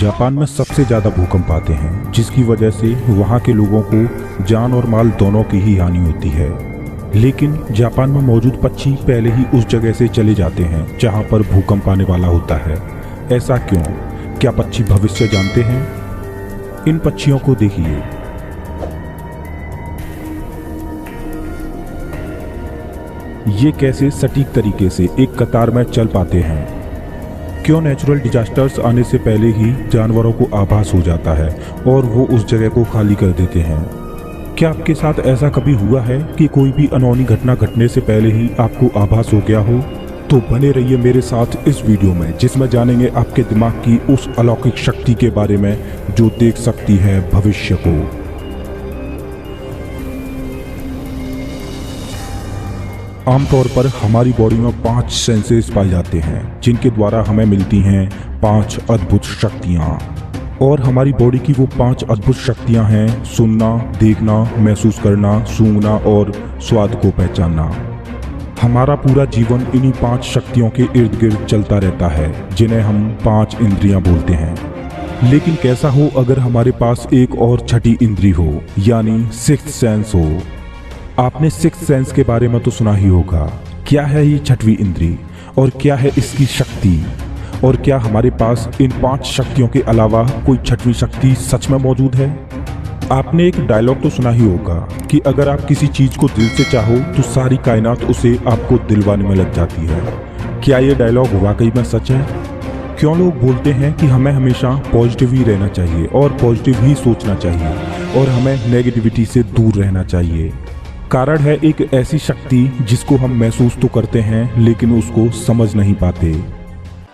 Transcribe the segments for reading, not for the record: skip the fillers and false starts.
Japan में सबसे ज़्यादा भूकंप आते हैं, जिसकी वजह से वहाँ के लोगों को जान और माल दोनों की ही हानि होती है। लेकिन जापान में मौजूद पक्षी पहले ही उस जगह से चले जाते हैं जहाँ पर भूकंप आने वाला होता है। ऐसा क्यों? क्या पक्षी भविष्य जानते हैं? इन पक्षियों को देखिए। ये कैसे सटीक तरीके से एक कतार में चल पाते हैं। क्यों नेचुरल डिजास्टर्स आने से पहले ही जानवरों को आभास हो जाता है और वो उस जगह को खाली कर देते हैं। क्या आपके साथ ऐसा कभी हुआ है कि कोई भी अनहोनी घटना घटने से पहले ही आपको आभास हो गया हो? तो बने रहिए मेरे साथ इस वीडियो में, जिसमें जानेंगे आपके दिमाग की उस अलौकिक शक्ति के बारे में जो देख सकती है भविष्य को। आमतौर पर हमारी बॉडी में 5 सेंसेस पाए जाते हैं, जिनके द्वारा हमें मिलती हैं 5 अद्भुत शक्तियाँ। और हमारी बॉडी की वो 5 अद्भुत शक्तियाँ हैं सुनना, देखना, महसूस करना, सूंघना और स्वाद को पहचानना। हमारा पूरा जीवन इन्हीं 5 शक्तियों के इर्द गिर्द चलता रहता है, जिन्हें हम 5 इंद्रियाँ बोलते हैं। लेकिन कैसा हो अगर हमारे पास एक और छठी इंद्री हो, यानी सिक्स्थ सेंस हो। आपने सिक्स्थ सेंस के बारे में तो सुना ही होगा। क्या है ये छठवीं इंद्री और क्या है इसकी शक्ति? और क्या हमारे पास इन 5 शक्तियों के अलावा कोई छठवीं शक्ति सच में मौजूद है? आपने एक डायलॉग तो सुना ही होगा कि अगर आप किसी चीज को दिल से चाहो तो सारी कायनात उसे आपको दिलवाने में लग जाती है। क्या ये डायलॉग वाकई में सच है? क्यों लोग बोलते हैं कि हमें हमेशा पॉजिटिव ही रहना चाहिए और पॉजिटिव ही सोचना चाहिए और हमें नेगेटिविटी से दूर रहना चाहिए? कारण है एक ऐसी शक्ति जिसको हम महसूस तो करते हैं लेकिन उसको समझ नहीं पाते।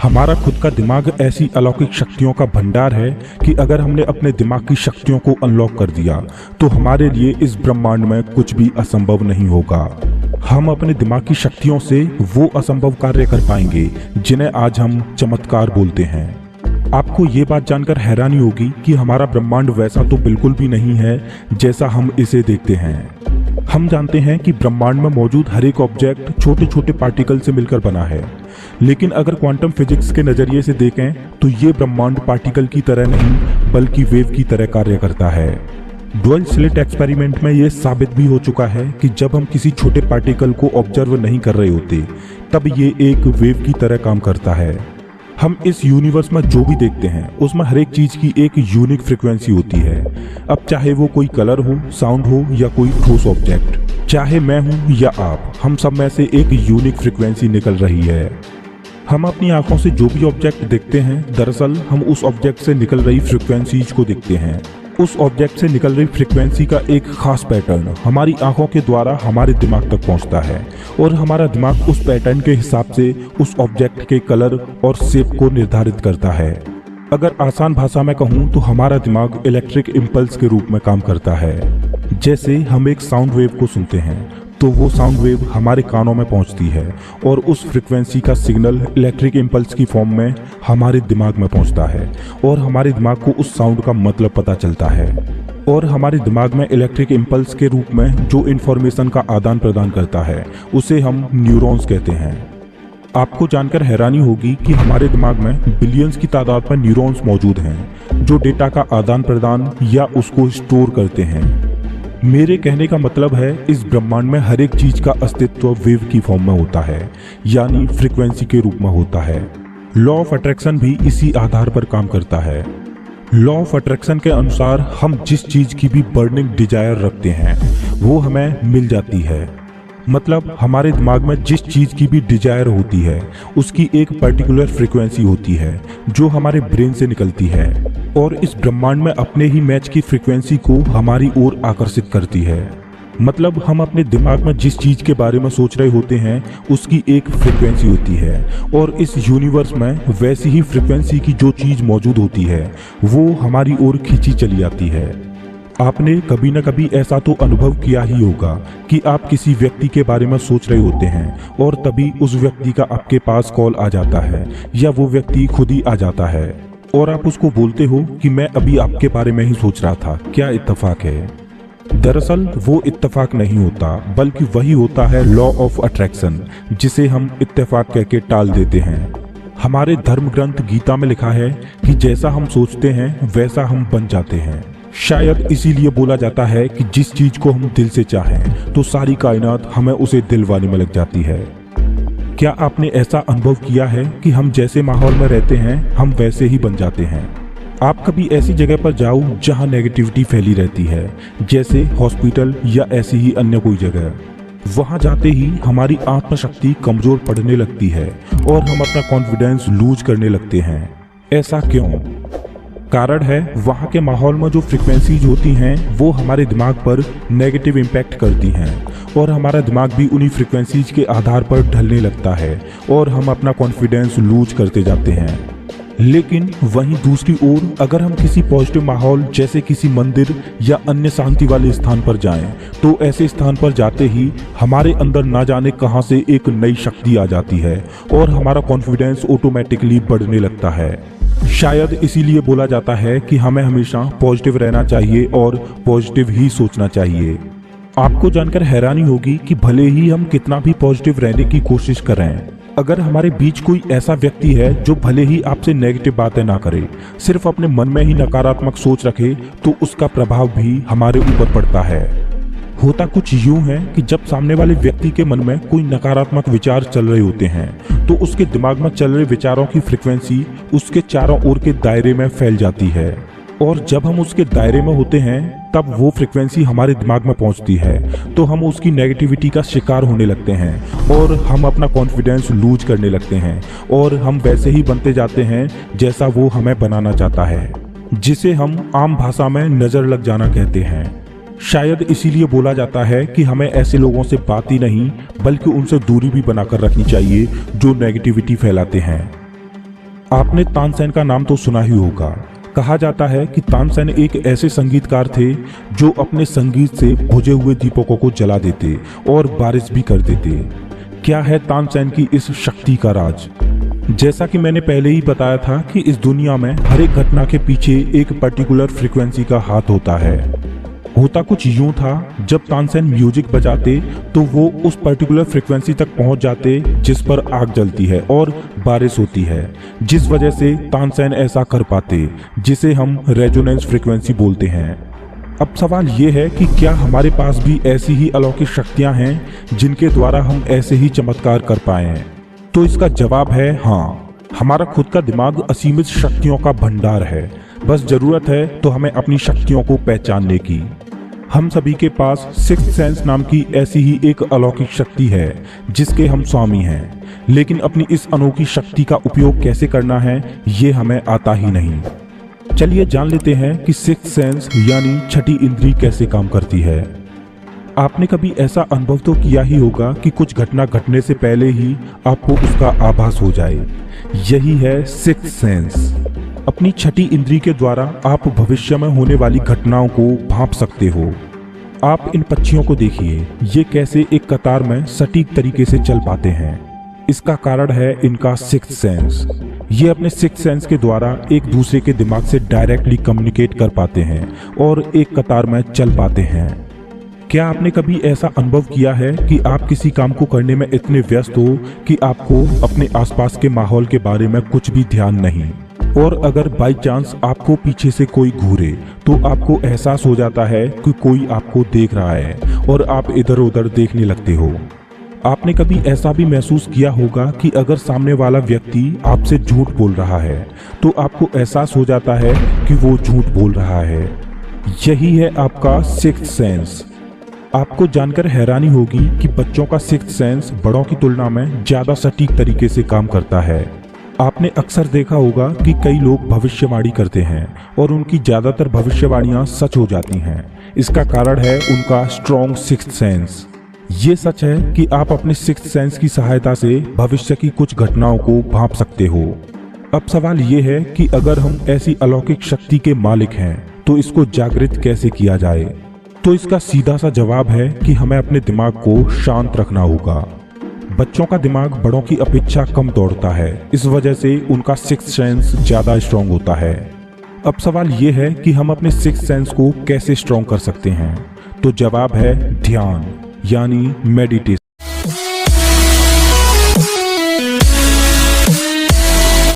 हमारा खुद का दिमाग ऐसी अलौकिक शक्तियों का भंडार है कि अगर हमने अपने दिमाग की शक्तियों को अनलॉक कर दिया तो हमारे लिए इस ब्रह्मांड में कुछ भी असंभव नहीं होगा। हम अपने दिमाग की शक्तियों से वो असंभव कार्य कर पाएंगे जिन्हें आज हम चमत्कार बोलते हैं। आपको ये बात जानकर हैरानी होगी कि हमारा ब्रह्मांड वैसा तो बिल्कुल भी नहीं है जैसा हम इसे देखते हैं। हम जानते हैं कि ब्रह्मांड में मौजूद हर एक ऑब्जेक्ट छोटे छोटे पार्टिकल से मिलकर बना है, लेकिन अगर क्वांटम फिजिक्स के नजरिए से देखें तो ये ब्रह्मांड पार्टिकल की तरह नहीं बल्कि वेव की तरह कार्य करता है। डुअल स्लिट एक्सपेरिमेंट में ये साबित भी हो चुका है कि जब हम किसी छोटे पार्टिकल को ऑब्जर्व नहीं कर रहे होते तब ये एक वेव की तरह काम करता है। हम इस यूनिवर्स में जो भी देखते हैं उसमें हर एक चीज की एक यूनिक फ्रीक्वेंसी होती है। अब चाहे वो कोई कलर हो, साउंड हो या कोई ठोस ऑब्जेक्ट, चाहे मैं हूं या आप, हम सब में से एक यूनिक फ्रीक्वेंसी निकल रही है। हम अपनी आंखों से जो भी ऑब्जेक्ट देखते हैं दरअसल हम उस ऑब्जेक्ट से निकल रही फ्रीक्वेंसीज को देखते हैं। उस ऑब्जेक्ट से निकल रही फ्रीक्वेंसी का एक खास पैटर्न हमारी आंखों के द्वारा हमारे दिमाग तक पहुंचता है और हमारा दिमाग उस पैटर्न के हिसाब से उस ऑब्जेक्ट के कलर और शेप को निर्धारित करता है। अगर आसान भाषा में कहूं तो हमारा दिमाग इलेक्ट्रिक इम्पल्स के रूप में काम करता है। जैसे हम एक साउंड वेव को सुनते हैं तो वो साउंड वेव हमारे कानों में पहुंचती है और उस फ्रीक्वेंसी का सिग्नल इलेक्ट्रिक इम्पल्स की फॉर्म में हमारे दिमाग में पहुंचता है और हमारे दिमाग को उस साउंड का मतलब पता चलता है। और हमारे दिमाग में इलेक्ट्रिक इम्पल्स के रूप में जो इन्फॉर्मेशन का आदान प्रदान करता है उसे हम न्यूरॉन्स कहते हैं। आपको जानकर हैरानी होगी कि हमारे दिमाग में बिलियंस की तादाद में न्यूरॉन्स मौजूद हैं जो डेटा का आदान प्रदान या उसको स्टोर करते हैं। मेरे कहने का मतलब है इस ब्रह्मांड में हर एक चीज का अस्तित्व वेव की फॉर्म में होता है, यानी फ्रीक्वेंसी के रूप में होता है। लॉ ऑफ अट्रैक्शन भी इसी आधार पर काम करता है। लॉ ऑफ अट्रैक्शन के अनुसार हम जिस चीज की भी बर्निंग डिजायर रखते हैं वो हमें मिल जाती है। मतलब हमारे दिमाग में जिस चीज की भी डिजायर होती है उसकी एक पर्टिकुलर फ्रीक्वेंसी होती है जो हमारे ब्रेन से निकलती है और इस ब्रह्मांड में अपने ही मैच की फ्रीक्वेंसी को हमारी ओर आकर्षित करती है। मतलब हम अपने दिमाग में जिस चीज के बारे में सोच रहे होते हैं उसकी एक फ्रीक्वेंसी होती है और इस यूनिवर्स में वैसी ही फ्रीक्वेंसी की जो चीज मौजूद होती है वो हमारी ओर खींची चली आती है। आपने कभी न कभी ऐसा तो अनुभव किया ही होगा कि आप किसी व्यक्ति के बारे में सोच रहे होते हैं और तभी उस व्यक्ति का आपके पास कॉल आ जाता है या वो व्यक्ति खुद ही आ जाता है और आप उसको बोलते हो कि मैं अभी आपके बारे में ही सोच रहा था, क्या इत्तेफाक है? दरअसल वो इत्तेफाक नहीं होता बल्कि वही होता है लॉ ऑफ अट्रैक्शन, जिसे हम इत्तेफाक कह के टाल देते हैं। हमारे धर्म ग्रंथ गीता में लिखा है कि जैसा हम सोचते हैं वैसा हम बन जाते हैं। शायद इसीलिए बोला जाता है कि जिस चीज को हम दिल से चाहें तो सारी कायनात हमें उसे दिलवाने में लग जाती है। क्या आपने ऐसा अनुभव किया है कि हम जैसे माहौल में रहते हैं हम वैसे ही बन जाते हैं? आप कभी ऐसी जगह पर जाओ जहां नेगेटिविटी फैली रहती है, जैसे हॉस्पिटल या ऐसी ही अन्य कोई जगह। वहां जाते ही हमारी आत्मशक्ति कमजोर पड़ने लगती है और हम अपना कॉन्फिडेंस लूज करने लगते हैं। ऐसा क्यों? कारण है वहां के माहौल में जो फ्रीक्वेंसीज होती हैं वो हमारे दिमाग पर नेगेटिव इम्पैक्ट करती हैं और हमारा दिमाग भी उन्हीं फ्रीक्वेंसीज के आधार पर ढलने लगता है और हम अपना कॉन्फिडेंस लूज करते जाते हैं। लेकिन वहीं दूसरी ओर अगर हम किसी पॉजिटिव माहौल जैसे किसी मंदिर या अन्य शांति वाले स्थान पर जाएं, तो ऐसे स्थान पर जाते ही हमारे अंदर ना जाने कहां से एक नई शक्ति आ जाती है और हमारा कॉन्फिडेंस ऑटोमेटिकली बढ़ने लगता है। शायद इसीलिए बोला जाता है कि हमें हमेशा पॉजिटिव रहना चाहिए और पॉजिटिव ही सोचना चाहिए। आपको जानकर हैरानी होगी कि भले ही हम कितना भी पॉजिटिव रहने की कोशिश करें, अगर हमारे बीच कोई ऐसा व्यक्ति है जो भले ही आपसे नेगेटिव बातें ना करे, सिर्फ अपने मन में ही नकारात्मक सोच रखे, तो उसका प्रभाव भी हमारे ऊपर पड़ता है। होता कुछ यूं है कि जब सामने वाले व्यक्ति के मन में कोई नकारात्मक विचार चल रहे होते हैं तो उसके दिमाग में चल रहे विचारों की फ्रीक्वेंसी उसके चारों ओर के दायरे में फैल जाती है और जब हम उसके दायरे में होते हैं तब वो फ्रीक्वेंसी हमारे दिमाग में पहुंचती है तो हम उसकी नेगेटिविटी का शिकार होने लगते हैं और हम अपना कॉन्फिडेंस लूज करने लगते हैं और हम वैसे ही बनते जाते हैं जैसा वो हमें बनाना चाहता है, जिसे हम आम भाषा में नजर लग जाना कहते हैं। शायद इसीलिए बोला जाता है कि हमें ऐसे लोगों से बात ही नहीं बल्कि उनसे दूरी भी बनाकर रखनी चाहिए जो नेगेटिविटी फैलाते हैं। आपने तानसेन का नाम तो सुना ही होगा। कहा जाता है कि तानसेन एक ऐसे संगीतकार थे जो अपने संगीत से बुझे हुए दीपकों को जला देते और बारिश भी कर देते। क्या है तानसेन की इस शक्ति का राज? जैसा कि मैंने पहले ही बताया था कि इस दुनिया में हर एक घटना के पीछे एक पर्टिकुलर फ्रीक्वेंसी का हाथ होता है। होता कुछ यूं था, जब तानसेन म्यूजिक बजाते तो वो उस पर्टिकुलर फ्रीक्वेंसी तक पहुंच जाते जिस पर आग जलती है और बारिश होती है, जिस वजह से तानसेन ऐसा कर पाते, जिसे हम रेजोनेंस फ्रीक्वेंसी बोलते हैं। अब सवाल ये है कि क्या हमारे पास भी ऐसी ही अलौकिक शक्तियां हैं जिनके द्वारा हम ऐसे ही चमत्कार कर पाए? तो इसका जवाब है हाँ। हमारा खुद का दिमाग असीमित शक्तियों का भंडार है, बस जरूरत है तो हमें अपनी शक्तियों को पहचानने की। हम सभी के पास सिक्स्थ सेंस नाम की ऐसी ही एक अलौकिक शक्ति है जिसके हम स्वामी हैं, लेकिन अपनी इस अनोखी शक्ति का उपयोग कैसे करना है ये हमें आता ही नहीं। चलिए जान लेते हैं कि सिक्स्थ सेंस यानी छठी इंद्री कैसे काम करती है। आपने कभी ऐसा अनुभव तो किया ही होगा कि कुछ घटना घटने से पहले ही आपको उसका आभास हो जाए। यही है सिक्स्थ सेंस। अपनी छठी इंद्री के द्वारा आप भविष्य में होने वाली घटनाओं को भांप सकते हो। आप इन पक्षियों को देखिए, ये कैसे एक कतार में सटीक तरीके से चल पाते हैं। इसका कारण है इनका सिक्स्थ सेंस। ये अपने सिक्स्थ सेंस के द्वारा एक दूसरे के दिमाग से डायरेक्टली कम्युनिकेट कर पाते हैं और एक कतार में चल पाते हैं। क्या आपने कभी ऐसा अनुभव किया है कि आप किसी काम को करने में इतने व्यस्त हो कि आपको अपने आसपास के माहौल के बारे में कुछ भी ध्यान नहीं, और अगर बाई चांस आपको पीछे से कोई घूरे तो आपको एहसास हो जाता है कि कोई आपको देख रहा है और आप इधर उधर देखने लगते हो। आपने कभी ऐसा भी महसूस किया होगा कि अगर सामने वाला व्यक्ति आपसे झूठ बोल रहा है तो आपको एहसास हो जाता है कि वो झूठ बोल रहा है। यही है आपका सिक्स्थ सेंस। आपको जानकर हैरानी होगी कि बच्चों का सिक्स्थ सेंस बड़ों की तुलना में ज्यादा सटीक तरीके से काम करता है। आपने अक्सर देखा होगा कि कई लोग भविष्यवाणी करते हैं और उनकी ज्यादातर भविष्यवाणियां सच हो जाती हैं। इसका कारण है उनका स्ट्रॉन्ग सिक्स्थ सेंस। ये सच है कि आप अपने सिक्स्थ सेंस की सहायता से भविष्य की कुछ घटनाओं को भांप सकते हो। अब सवाल ये है कि अगर हम ऐसी अलौकिक शक्ति के मालिक हैं तो इसको जागृत कैसे किया जाए? तो इसका सीधा सा जवाब है कि हमें अपने दिमाग को शांत रखना होगा। बच्चों का दिमाग बड़ों की अपेक्षा कम दौड़ता है, इस वजह से उनका सिक्स्थ सेंस ज्यादा स्ट्रॉन्ग होता है। अब सवाल ये है कि हम अपने सिक्स्थ सेंस को कैसे स्ट्रॉन्ग कर सकते हैं? तो जवाब है ध्यान यानी मेडिटेशन।